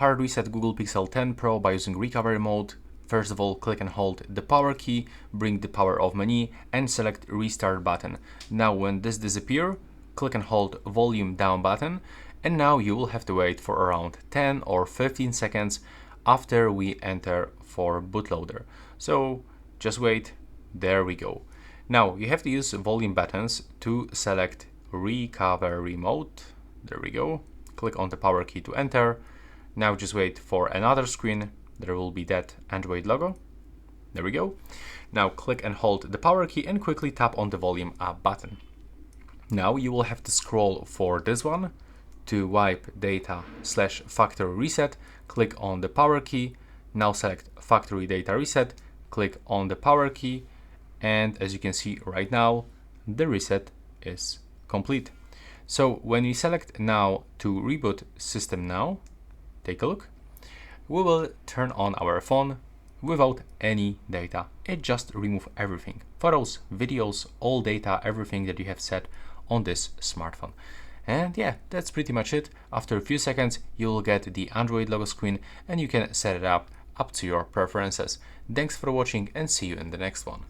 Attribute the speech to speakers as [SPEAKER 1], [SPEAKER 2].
[SPEAKER 1] Hard reset Google Pixel 10 Pro by using recovery mode. First of all, click and hold the power key, bring the power off menu and select restart button. Now when this disappears, click and hold volume down button, and now you will have to wait for around 10 or 15 seconds after we enter for bootloader. So just wait, there we go. Now you have to use volume buttons to select recovery mode. There we go. Click on the power key to enter. Now just wait for another screen. There will be that Android logo. There we go. Now click and hold the power key and quickly tap on the volume up button. Now you will have to scroll for this one to wipe data / factory reset. Click on the power key. Now select factory data reset. Click on the power key. And as you can see right now, the reset is complete. So when we select now to reboot system now, take a look, we will turn on our phone without any data. It just removes everything, photos, videos, all data, everything that you have set on this smartphone. And yeah, that's pretty much it. After a few seconds, you will get the Android logo screen and you can set it up to your preferences. Thanks for watching and see you in the next one.